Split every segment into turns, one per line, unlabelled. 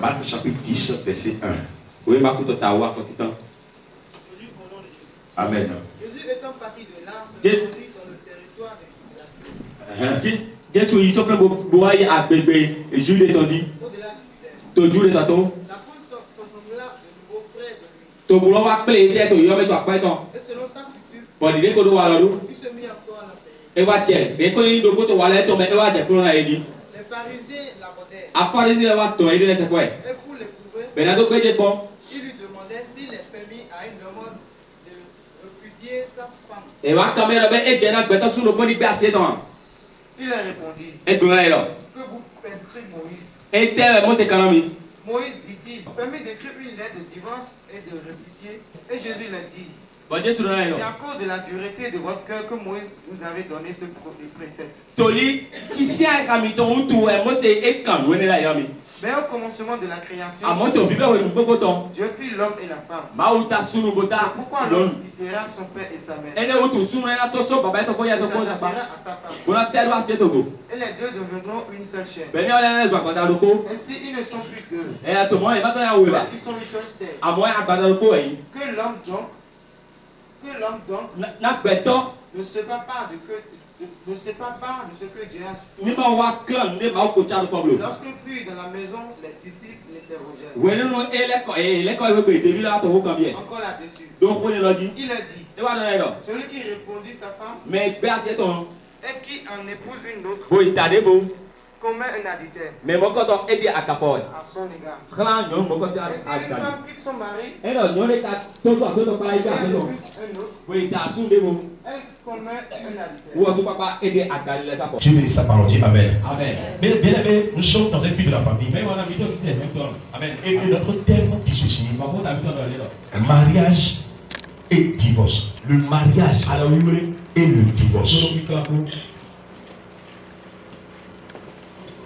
Marc chapitre 10, verset 1. Oui, ma coupe de tawa, quand tu t'en. Amen.
Jésus étant parti de là, se rendit dans le territoire de Galilée.
Jésus, il s'offre pour aller à bébé. Et Jules est dit.
Au-delà du Judée.
Tu joues les tâtons.
La foule s'assembla de nouveau près de lui.
Tu voulais voir plein de têtes, tu y vas pas ton.
Et selon sa culture,
Pour dire que tu vas là.
il se mit encore à l'enseigner.
Et va tiens. Et quand il doit te voir là, tu mets et va tiens pour nous aider.
Les pharisiens l'abordèrent.
À part les va te aider c'est quoi?
Et pour l'éprouver,
Mais là donc c'est bon.
il lui demandait s'il est permis à une homme de repudier sa femme.
Et va quand même et Diana bête sur le point de passer dans.
Il leur répondit,
Et tu là là.
que vous prescrit Moïse.
Et tel moi c'est quand même.
Moïse dit-il, permet d'écrire une lettre de divorce et de répudier. Et Jésus leur dit,
Bon Jésus là
c'est
là.
à cause de la dureté de votre cœur que Moïse vous avait donné ce précepte.
Toli si c'est un camiton ou tout moi c'est et quand on est là là.
Mais au commencement de la création,
À moi tu bible oui beaucoup temps.
Dieu fit l'homme et la femme.
Ma ou ta sunu bota.
Pourquoi l'homme quittera son père et sa mère
Et ne ou tu sunu na to so baba to ko ya
et
to ko ça
s'attachera
pas.
à sa femme.
Pour la terre va c'est togo.
Et les deux deviendront une seule chair.
Ben on là zo agbada loko.
Ainsi, ils ne sont plus deux.
Et là tout moi il va ça ya oui ba.
Ils sont une seule chair.
À moi agbada loko yi.
Que l'homme donc
Na beto
ne se sépare de ce que Dieu a fait.
ni ma wa clan ni ma ko cha ko blo.
Lorsqu'ils furent dans la maison, les disciples l'interrogèrent.
We no ele ko we be de la to ko kan bien.
Encore là-dessus.
Donc on est là dit.
Il a dit,
Et va là là.
celui qui répondit sa femme
Mais be asie ton.
et qui en épouse une autre
Bo itade bo.
commet un adultère
Mais mo ko to e di akapo.
à son égard.
Klan yo mo ko ti
Et si une
akani.
femme quitte son mari
Et là yo le ta to to pa
et
ida
en
so no.
épouse un autre,
Bo ita sun de bo.
elle commet un adultère.
Ou so papa e di akani le sa ko.
Dieu bénisse sa parole, dit Amen.
Amen.
Bien aimés, nous sommes dans un but de la famille.
Mais on a mis aussi c'est même
Amen. Et notre thème dit ceci,
Par contre, t'as vu ça dans les là.
mariage et divorce. Le mariage
Alors oui oui.
et le divorce.
Solo qui clapo.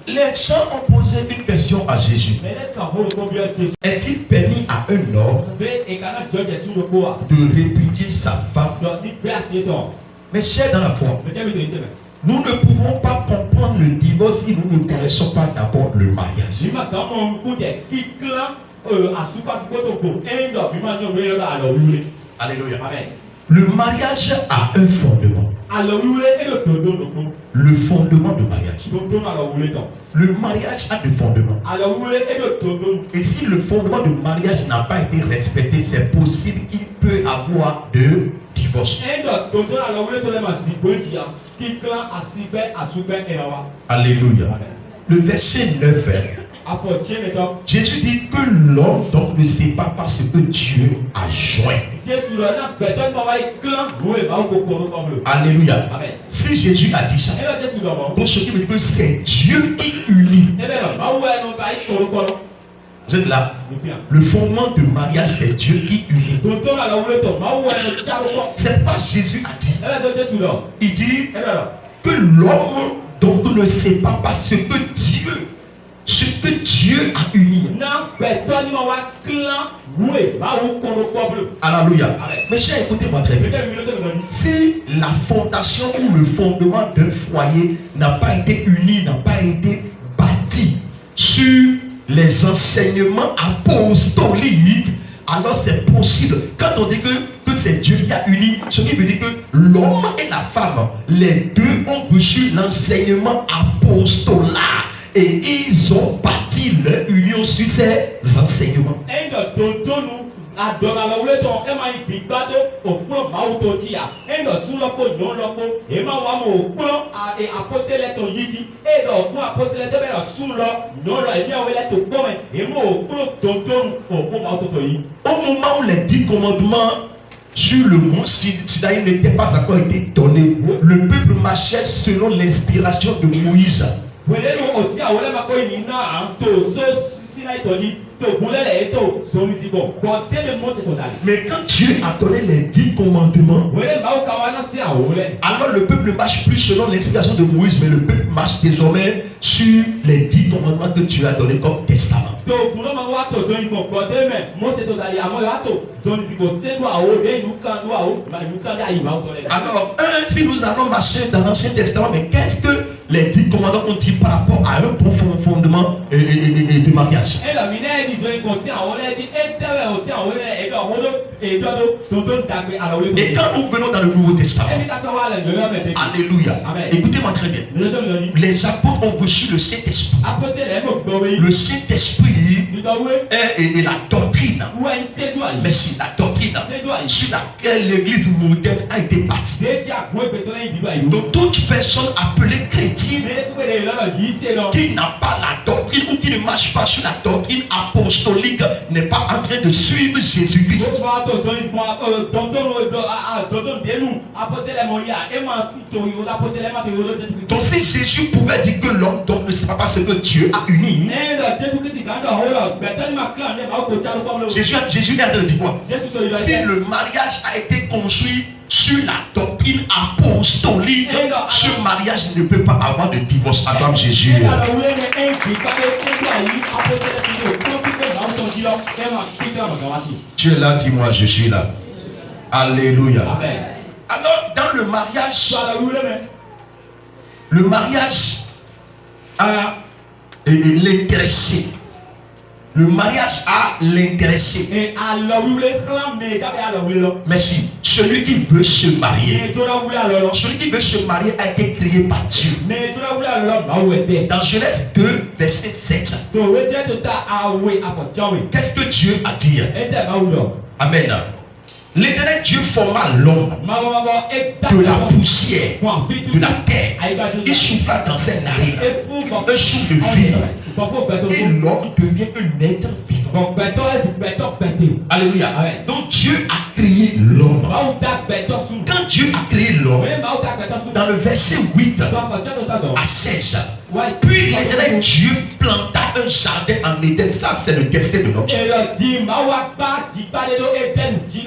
Les gens ont posé une question à Jésus.
Mais les travaux combien de
Est-il permis à un homme
et quand Dieu est sur le quoi.
de répudier sa femme?
Donc ni placer ton.
Mes chers dans la foi,
Mais tiens, mais
nous ne pouvons pas comprendre le divorce si nous ne connaissons pas d'abord le mariage.
j'ai ma dans mon coup de qui clan à super photo pour un do bi ma nyo le là alors oui.
Alléluia.
Amen.
Le mariage a un fondement.
Alors oui et le dodo donc.
Le fondement du mariage.
Dodo alors oui ton.
Le mariage a des fondements.
Alors oui et le dodo.
Et si le fondement du mariage n'a pas été respecté, c'est possible qu'il peut avoir de divorce.
Un do dodo alors oui to le ma si bodia. Qui clan à super et là.
Alléluia. Le verset 9.
Apporter les donc.
Jésus dit que l'homme donc ne sépare pas ce que Dieu a joint.
Jésus là béton pas va clan oui va au kokoro comme le.
Alléluia.
Amen.
Si Jésus a dit ça,
Et là Jésus là.
donc ce qui veut dire que c'est Dieu qui unit.
Eh bien, bah ouais, non, bah il faut le.
Vous êtes là? Le fondement du mariage, c'est Dieu qui unit.
Docteur à la roulette, bah ouais, non, tiens le corps.
C'est pas Jésus a dit.
Eh bien, c'est tout là.
Il dit
Eh bien, là.
que l'homme donc ne sépare pas ce que Dieu a uni.
Non, béton, il va clan, oui, bah où qu'on le corps bleu.
Alléluia.
Amen.
Mes chers, écoutez-moi très bien.
Peut-être minute nous a dit.
Si la fondation ou le fondement d'un foyer n'a pas été uni, n'a pas été bâti sur les enseignements apostoliques, alors c'est possible. Quand on dit que c'est Dieu qui a uni, ce qui veut dire que l'homme et la femme, les deux ont reçu l'enseignement apostolat et ils ont bâti leur union sur ces enseignements.
Un de dodo nous, à dans la roulette, on m'a dit bado au plan mautotia. Un de sous le pot, non le pot, et ma wamo au plan et apporter les ton yiki, et dans le plan apporter les deux sous le, non le, et bien on va tout comme, et moi au plan dodo au plan mautoyi.
Au moment où les 10 commandements sur le mont Sinaï n'étaient pas encore été donnés, le peuple marchait selon l'inspiration de Moïse.
Vous voyez, nous aussi, à Olema Koinina, en tout, ce Sinaïtoli, to boulez les étos, sont ici bon. Comptez le mot, c'est total.
Mais quand Dieu a donné les 10 commandements,
Vous voyez, Mao Kawana, c'est à Olé.
alors le peuple ne marche plus selon l'inspiration de Moïse, mais le peuple marche désormais sur les 10 commandements que Dieu a donnés comme testament.
To boulot Mawato, zone bon, comptez, mais moi, c'est total. À moi, Yato, zone ici bon, c'est quoi, Olé, nous quand nous à Olé, nous quand nous à Olé.
Alors, si nous allons marcher dans l'Ancien Testament, mais qu'est-ce que les 10 commandements ont dit par rapport à un bon fondement de mariage.
ẹlọ mi náà ẹni sọyìn kò sí àwọn ẹlẹ́jì ẹ̀ńtẹ́rẹ̀ ò sí àwọn ẹ̀dọ̀ àwọn ẹ̀dọ́dọ̀ tó tó ń dàgbé ara wọlé.
Et quand nous venons dans le Nouveau Testament,
ẹni ká sọ wà lẹ lórí ọbẹ̀ tẹ́kì.
alléluia,
Amen.
écoutez-moi très bien. Les apôtres ont reçu le Saint-Esprit.
apótẹ́lẹ̀ ẹ̀ mọ̀ gbọ́ wẹ́yìn.
Le Saint-Esprit
nítorí
est la doctrine.
wọ́n ń ṣẹ́jú àyè.
Merci, la doctrine
ṣẹ́jú àyè.
sur laquelle l'Église moderne a été bâtie.
déètì àgbọn ìgbésọ̀ lẹ́yìn ìdìbò àyè.
Donc toute personne appelée chrétienne
ìgbésẹ̀ lọ́nà yìí ṣe lọ.
qui n'a pas la doctrine ou qui ne marche pas sur la doctrine apostolique n'est pas en train de suivre Jésus-Christ.
gbogbo àtò sọyìn fún dọ́ndọ́nù dénú apótẹ́lẹ̀ mọ̀ yá ẹ máa tún tòyìn apótẹ́lẹ̀ máa tòyìn olóṣèlú.
Donc si Jésus pouvait dire que l'homme donc ne sera pas ce que Dieu a uni,
ẹ̀ẹ́dọ̀ jésù kìtì kàńdọ̀ ọ̀hún gbẹ̀tẹ́ ní màkà ní ẹ̀ma ọkọ̀ járó pọ́nlọ́.
Jésus est en train de dire quoi?
jésù tó yọ
Si
ẹ̀.
le mariage a été construit sur la doctrine apostolique, ce mariage ne peut pas avoir de divorce. Acclame Jésus.
ẹ̀ẹ́dọ̀ wúlé ní ẹ̀ǹkì gbàgbé ṣẹ́jú àyè apótẹ́lẹ̀ ti ní òkú pípé máa ń tọ́ jí lọ ẹ̀ máa pípé àmọ̀gá wá sí.
Tu es là, dis-moi, je suis là. Alléluia.
Amen.
Alors, dans le mariage,
sọ àlọ́ wúlé mẹ́.
le mariage a l'intéressé. Le mariage a l'intéressé.
ẹ̀ àlọ́ wúlé klan mi kábẹ́ àlọ́ wúlé lọ.
Merci. Celui qui veut se marier,
ẹ̀ jọra wúlé àlọ́ lọ.
celui qui veut se marier a été créé par Dieu.
mẹ̀ jọra wúlé àlọ́ lọ báwo ẹ̀ tẹ̀.
Dans Genèse 2, verset 7,
tó o wé jẹ́ tó ta àwẹ̀ àfọ̀jáwé.
qu'est-ce que Dieu a dit?
ẹ̀ tẹ̀ báwo lọ.
Amen. L'Éternel Dieu forma l'homme
mabọ́mabọ́ ẹ̀ dá
de la poussière
wọn àfi
de la terre.
àyíkájú.
Il souffla dans ses narines
ẹ̀ fún bọ̀.
un souffle de vie.
bọ̀fọ̀ gbẹ̀tọ̀
Et
fún.
l'homme devient un être vivant.
bọ̀ gbẹ̀tọ̀ ẹ̀ gbẹ̀tọ̀ gbẹ̀tẹ̀.
Alléluia.
Amen.
Donc Dieu a créé l'homme.
báwo dá gbẹ̀tọ̀ sùn.
Quand Dieu a créé l'homme,
wẹ́n báwo dá gbẹ̀tọ̀ sùn.
dans le verset 8
bọ̀fọ̀ jẹ́ tó tà dọ̀.
à 16,
wáyé.
puis l'Éternel Dieu planta un jardin en Éden. Ça, c'est le destin de l'homme.
èrò di máa wá gbá jìgbádé ló édènù jí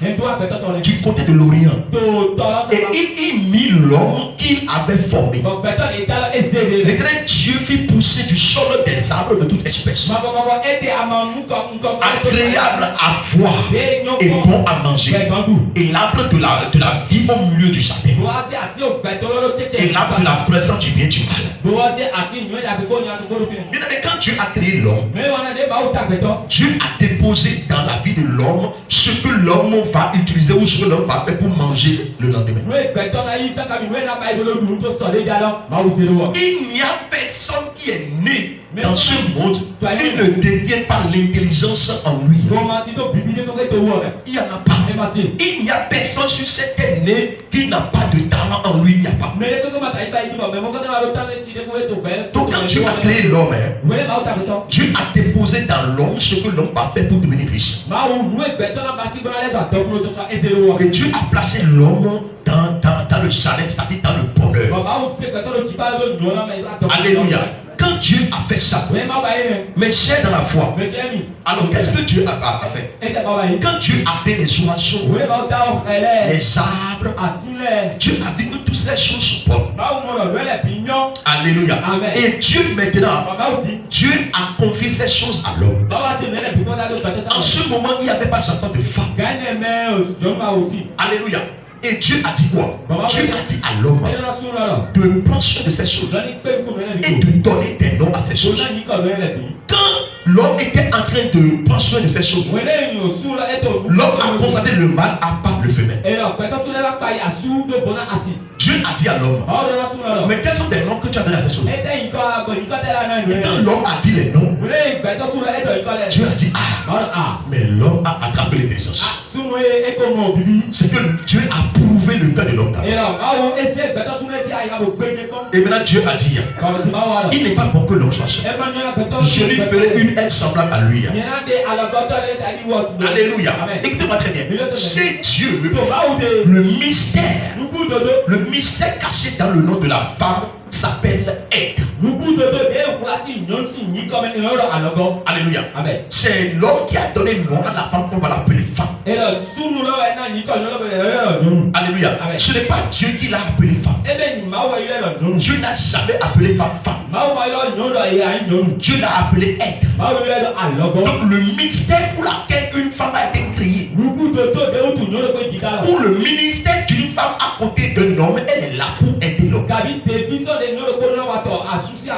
ètò àgbẹ̀tọ̀ tọ̀
Du côté de l'Orient.
tó tọ̀
Et
lọ́sọ̀rọ̀.
il y mit l'homme qu'il avait formé.
bọ̀ gbẹ̀tọ̀ ní ìdálọ́ ẹsẹ̀ rẹ̀.
L'Éternel Dieu fit pousser du sol des arbres de toute espèce,
mabọ́mabọ́ ẹ̀ dẹ̀ àmọ́ nǹkan.
agréables à voir et bons à manger.
gbẹ̀tọ̀ dùn.
Et l'arbre de la vie au milieu du jardin.
bọ́wọ́sí àti ògbẹ̀tọ̀ lọ́lọ́ tẹ́tẹ́.
Et l'arbre de la connaissance du bien et du mal.
bọ́wọ́sí àti ìyẹn dàbí kó ní àtúgbò lófin.
Bien aimé, quand Dieu a créé l'homme,
mẹ́rin wọn náà dé báwo dá gbẹ̀tọ̀.
Dieu a déposé dans la vie de l'homme ce que l'homme va utiliser ou ce que l'homme va faire pour manger le lendemain.
ìwé gbẹ̀tọ̀ náà yí sákàbí ìwé náà bá ìdóló dùn tó sọ̀ lé jalọ́ máa wù sí lówó.
Il n'y a personne qui est né dans ce monde qui ne détient pas l'intelligence en lui.
romanti tó bìbí dé kókè tó wọ̀ rẹ̀.
Il n'y en a pas.
ẹ ma ti.
Il n'y a personne sur cette terre née qui n'a pas de talent en lui. Il n'y a pas.
mẹ́rin tó kọ́ máa tàyí báyìí tí bọ̀ mẹ́mọ́ kọ́tà máa ló tán létí dé kókè tó bẹ́ẹ̀.
Donc quand Dieu a créé l'homme,
ìwé máa dá gbẹ̀tọ̀.
Dieu a déposé dans l'homme ce que l'homme va faire pour devenir riche.
máa wù nú ìgbẹ́tọ̀ náà bá sí bọ́lá lẹ́tọ̀ àtọ́kùnrin tó fa ẹsẹ̀ lówó.
Et Dieu a placé l'homme dans le jardin, c'est-à-dire dans le bonheur.
bàbá wù sí ìgbẹ́tọ̀ ló jí bá ló nyọ́ náà mẹ́rin àtọ́kùnrin.
Alléluia. Quand Dieu a fait ça,
ìwé máa bá yé rẹ̀.
mes chers dans la foi,
mẹ́tẹ́ mi.
alors qu'est-ce que Dieu a fait?
ẹ tẹ bàbá yìí.
Quand Dieu a fait les oiseaux,
ìwé máa dá ọ̀fẹ́lẹ́.
les arbres,
àtìlẹ̀.
Dieu a vu que toutes ces choses sont bonnes.
báwo mo lọ lọ́lẹ̀ bí yán.
Alléluia.
Amen.
Et Dieu maintenant,
bàbá wù di.
Dieu a confié ces choses à l'homme.
bàbá ti mẹ́lẹ̀ bí bọ́lá ló gbẹ̀tọ̀
En
sáwọn.
ce moment, il n'y avait pas d'enfant de femme.
gánà mẹ́ òjò máa wù di.
Alléluia. Et Dieu a dit quoi? Dieu a dit à l'homme
ẹ yọrọ sún lọ́rọ̀.
de prendre soin de ces choses
lọ́ní pé kò mẹ́lẹ̀ bí
et
kò.
de donner des noms à ces
tó
choses.
náà yìí kọ̀ lọ́lẹ̀ bí.
Quand l'homme était en train de prendre soin de ces choses,
wẹ́lẹ́ yìí ò sún lọ ẹ̀ tó.
l'homme a constaté le mal à part le femelle.
ẹ̀rọ pẹ̀tọ́ tún lẹ́la pa àsú tó bọ̀ náà àsì.
Dieu a dit à l'homme,
ọ̀ lọ́la sún lọ́rọ̀.
mais quels sont les noms que tu as donnés à ces choses?
ẹ̀ tẹ́ yìí kọ́ àgbọ̀ yìí kọ́ tẹ́lá náà nù
Et quand
ẹ̀.
l'homme a dit les noms,
wẹ́lẹ́ ìgbẹ́tọ́ sún lọ ẹ̀ tọ̀ yìí kọ́ lẹ̀.
Dieu a dit, ah,
ọ̀rọ̀ à.
mais l'homme a attrapé l'intelligence.
sunu ẹ̀ kò mọ̀ bíbí.
C'est que Dieu a prouvé le cœur de l'homme.
ẹ̀rọ báwo ẹsẹ̀ ìgbẹ́tọ́ sún lẹ̀ sí àyà bò gbẹ́jẹ kọ́.
Et maintenant Dieu a dit,
kọ̀ọ̀ tí bá wà lọ.
il n'est pas bon que l'homme soit seul.
ẹ máa ń yọra pẹ̀tọ́.
Je lui ferai une aide semblable à lui.
yẹn náà dé alọ́gọ́tọ̀ lé tàbí wọ̀.
Alléluia.
Amen.
Écoutez-moi très bien. C'est Dieu,
tó báwo de.
le mystère.
nubu dodo.
Le mystère caché dans le nom de la femme s'appelle aide.
nubu dodo de ekura ti yan si yin kọ́mẹ́ ní ọ̀rọ̀ alọ́gọ́.
Alléluia.
Amen.
C'est l'homme qui a donné nom à la femme qu'on va l'appeler femme.
ẹ̀rọ sunu lọ́wọ́ ẹ̀ náà yìí kọ́ lọ́wọ́ ẹ̀ yọ̀rọ̀ dùn.
Alléluia.
Amen.
Ce n'est pas Dieu qui l'a appelé femme.
ebe ni maa wọ yọ̀rọ̀ dùn.
Dieu n'a jamais appelé femme femme.
maa wọ yọ̀rọ̀ yọ̀rọ̀ ẹ̀ yà ń dùn.
Dieu l'a appelé aide.
maa wọ yọ̀rọ̀ alọ́gọ́.
Donc le mystère pour lequel une femme a été créée,
nubu dodo de o tun yọ̀rọ̀ pé jìdá lọ.
ou le ministère d'une femme à côté d'un homme, elle est là pour aider l'homme.
gàbí tèmi sọ̀dẹ̀ yọ̀rọ̀ pé lọ́wọ́ àtọ̀ àsúsí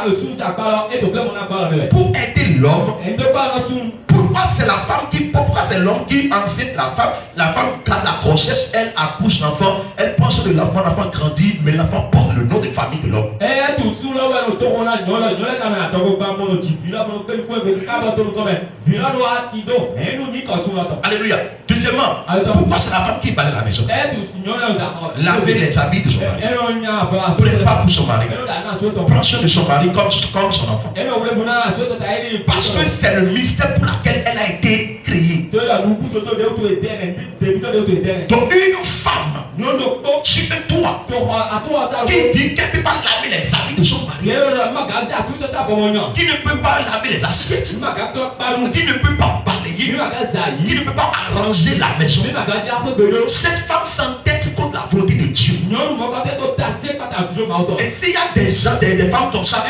pour aider l'homme. Pourquoi c'est l'homme qui enceinte la femme garde la grossesse, elle accouche l'enfant, elle pense de l'enfant grandit, mais l'enfant porte le nom de famille de l'homme. Alléluia. Deuxièmement, pourquoi c'est la femme qui balaye la maison? Laver les habits de son mari. Prépare pour son mari. Prends soin de son mari comme son enfant. Parce que c'est le mystère pour lequel elle a été créée. Donc une femme, sur toi, qui dit qu'elle ne peut pas laver les habits de son mari, qui ne peut pas laver les assiettes, qui ne peut pas balayer, qui ne peut pas arranger la maison, cette femme s'entête contre la volonté de Dieu. Et s'il y a des gens, des femmes comme ça,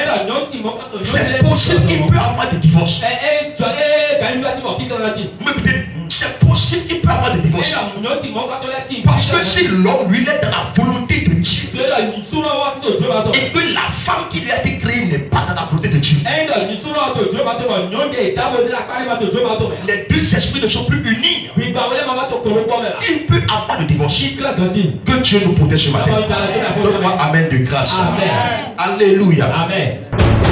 c'est possible qu'il peut avoir des divorces. C'est possible qu'il peut avoir des divorces. Parce que si l'homme lui est dans la volonté de Dieu, et que la femme qui lui a été créée n'est pas dans la volonté de Dieu, les deux esprits ne sont plus unis. Il peut avoir le divorce. Que Dieu nous protège ce matin. Donne-moi amen de grâce.
Amen.
Alléluia.
Amen.